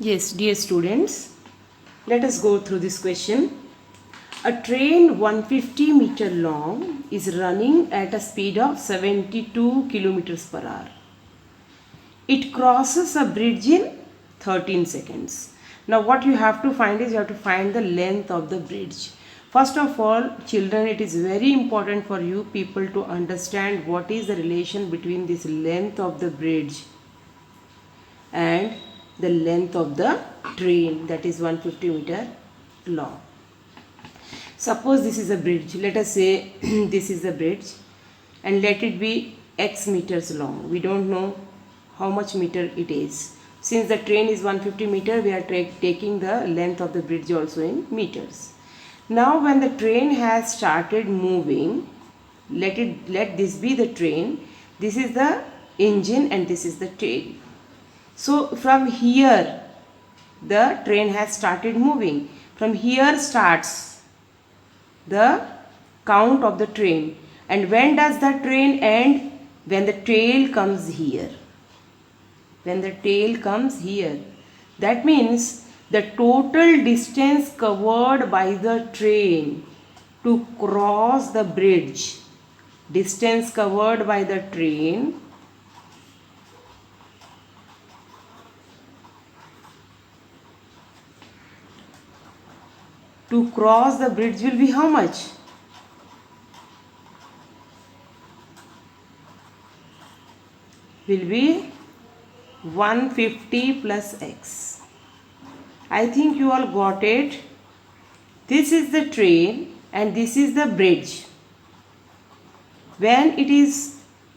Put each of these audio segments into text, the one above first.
Yes, dear students, let us go through this question. A train 150-meter long is running at a speed of 72 kilometers per hour. It crosses a bridge in 13 seconds. Now what you have to find is you have to find the length of the bridge. First of all, children, it is very important for you people to understand what is the relation between this length of the bridge and the length of the train, that is 150-meter long. Suppose this is a bridge. Let us say this is a bridge and let it be x meters long. We don't know how much meter it is. Since the train is 150 meter, we are taking the length of the bridge also in meters. Now when the train has started moving, let this be the train. This is the engine and this is the tail. So from here the train has started moving. From here starts the count of the train. And when does the train end? When the tail comes here. When the tail comes here. That means the total distance covered by the train to cross the bridge. Distance covered by the train to cross the bridge will be how much? Will be 150 plus x. I think you all got it. This is the train and this is the bridge. When it is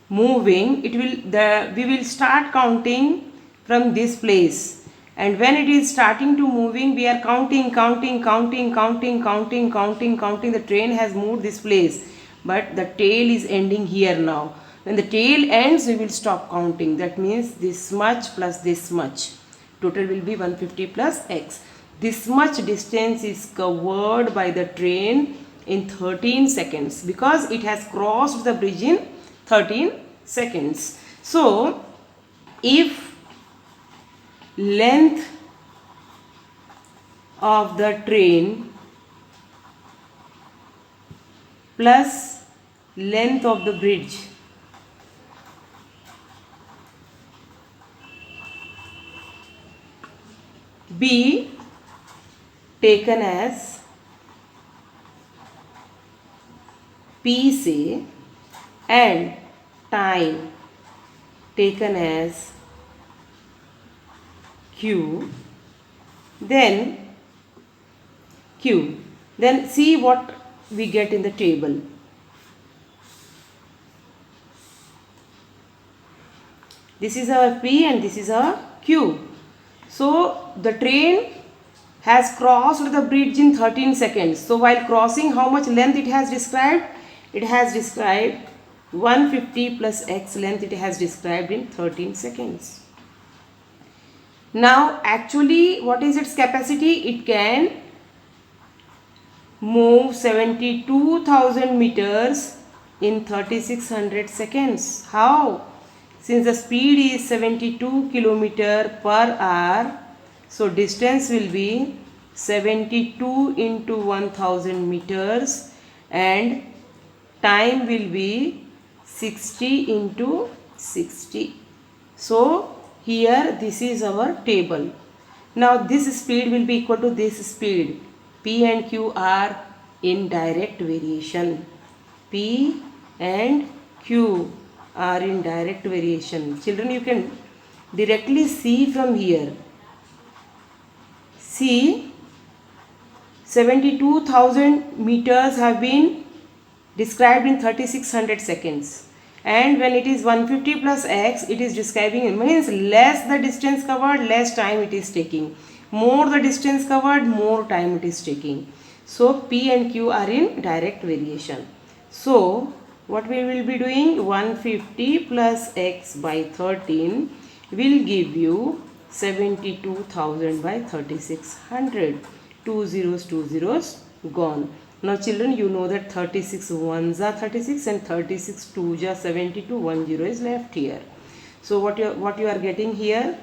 moving, we will start counting from this place. And when it is starting to moving, we are counting. The train has moved this place, but the tail is ending here now. When the tail ends, we will stop counting. That means this much plus this much. Total will be 150 plus x. This much distance is covered by the train in 13 seconds because it has crossed the bridge in 13 seconds. So, if length of the train plus length of the bridge be taken as P say and time taken as Q, then see what we get in the table. This is our P and this is our Q. So the train has crossed the bridge in 13 seconds. So while crossing, how much length it has described? It has described 150 plus x length it has described in 13 seconds. Now actually what is its capacity? It can move 72,000 meters in 3600 seconds. How? Since the speed is 72 kilometer per hour, so distance will be 72 into 1000 meters and time will be 60 into 60. So here this is our table. Now this speed will be equal to this speed. P and Q are in direct variation. P and Q are in direct variation. Children, you can directly see from here. See, 72,000 meters have been described in 3600 seconds. And when it is 150 plus x, it is describing, it means less the distance covered, less time it is taking. More the distance covered, more time it is taking. So P and Q are in direct variation. So what we will be doing? 150 plus x by 13 will give you 72,000 by 3600. Two zeros gone. Now children, you know that 36 ones are 36 and 36 twos are 72. 1 0 is left here. So what you are getting here?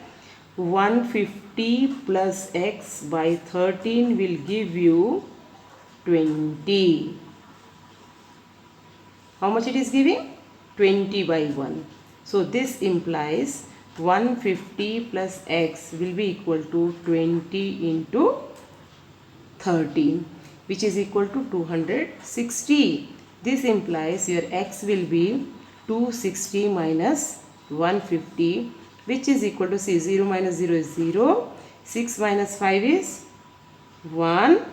150 plus x by 13 will give you 20. How much it is giving? 20 by 1. So this implies 150 plus x will be equal to 20 into 13, which is equal to 260. This implies your x will be 260 minus 150, which is equal to, see, 0 minus 0 is 0, 6 minus 5 is 1,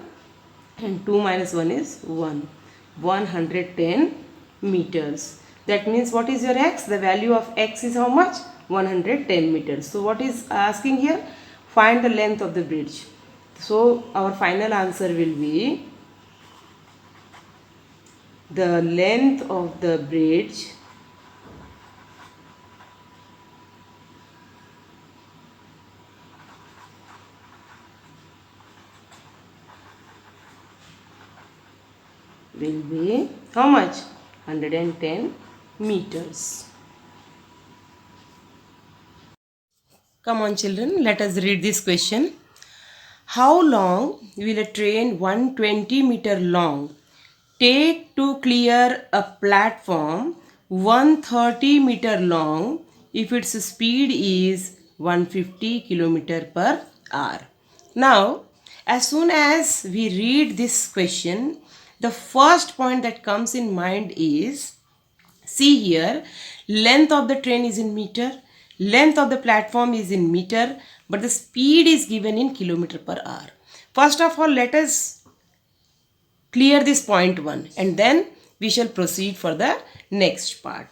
and 2 minus 1 is 1. 110 meters. That means what is your x? The value of x is how much? 110 meters. So what is asking here? Find the length of the bridge. So our final answer will be the length of the bridge will be how much? 110 meters. Come on children, let us read this question. How long will a train 120 meter long take to clear a platform 130 meter long if its speed is 150 kilometer per hour? Now, as soon as we read this question, the first point that comes in mind is, see here, length of the train is in meter, length of the platform is in meter, but the speed is given in kilometer per hour. First of all, let us clear this point 1 and then we shall proceed for the next part.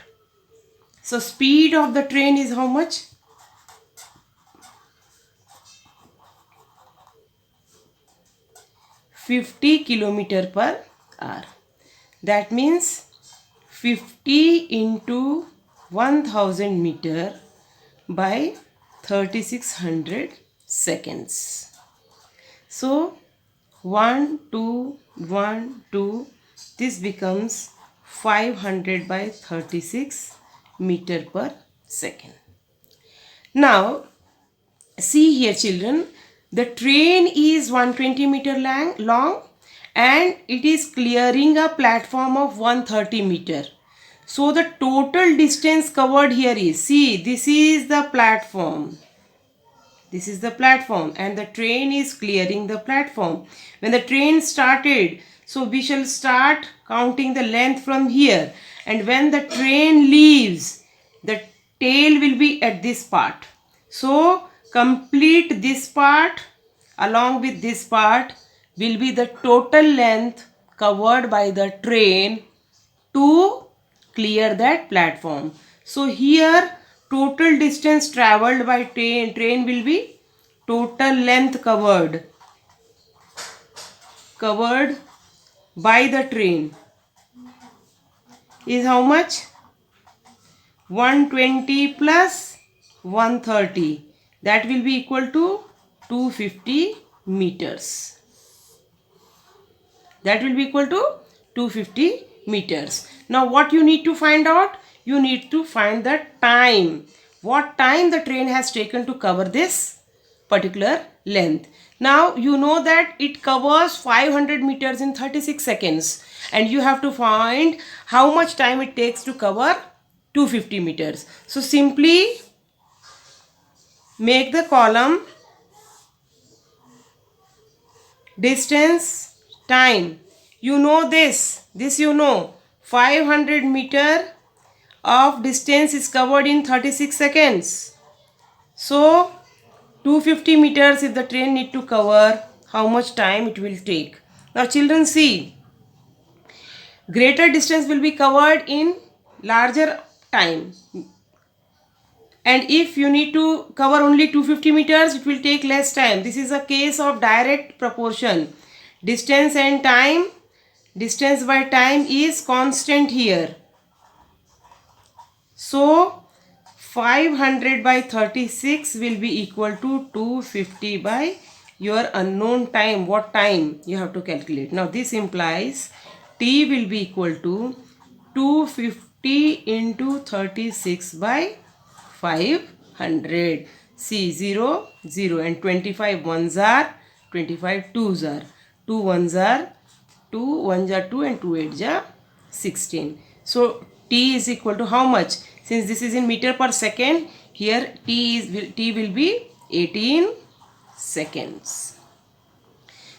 So speed of the train is how much? $50 kilometer per hour. That means 50 into 1000 meter by 3600 seconds. So 1, 2, 1, 2, this becomes 500 by 36 meter per second. Now see here children, the train is 120 meter long and it is clearing a platform of 130 meter. So the total distance covered here is, see, this is the platform. This is the platform and the train is clearing the platform. When the train started, so we shall start counting the length from here, and when the train leaves, the tail will be at this part. So complete this part along with this part will be the total length covered by the train to clear that platform. So here total distance traveled by train will be total length covered by the train is how much? 120 plus 130, that will be equal to 250 meters. That will be equal to 250 meters. Now what you need to find out? You need to find the time. What time the train has taken to cover this particular length. Now you know that it covers 500 meters in 36 seconds and you have to find how much time it takes to cover 250 meters. So simply make the column distance, time. You know this you know, 500 meter of distance is covered in 36 seconds. So 250 meters if the train need to cover, how much time it will take. Now children see, greater distance will be covered in larger time. And if you need to cover only 250 meters, it will take less time. This is a case of direct proportion. Distance and time, distance by time is constant here. So 500 by 36 will be equal to 250 by your unknown time. What time you have to calculate. Now this implies T will be equal to 250 into 36 by 500. See 0, 0 and 25 ones are 25 twos are 2 ones are 2 ones are 2 and 2 eights are 16. So t is equal to how much? Since this is in meter per second, here t will be 18 seconds.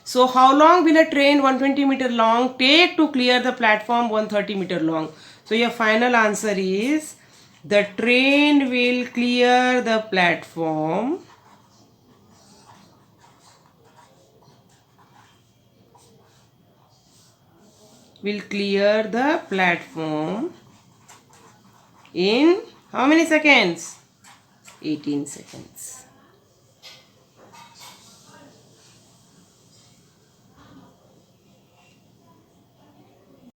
So how long will a train 120 meter long take to clear the platform 130 meter long? So your final answer is the train will clear the platform in how many seconds? 18 seconds.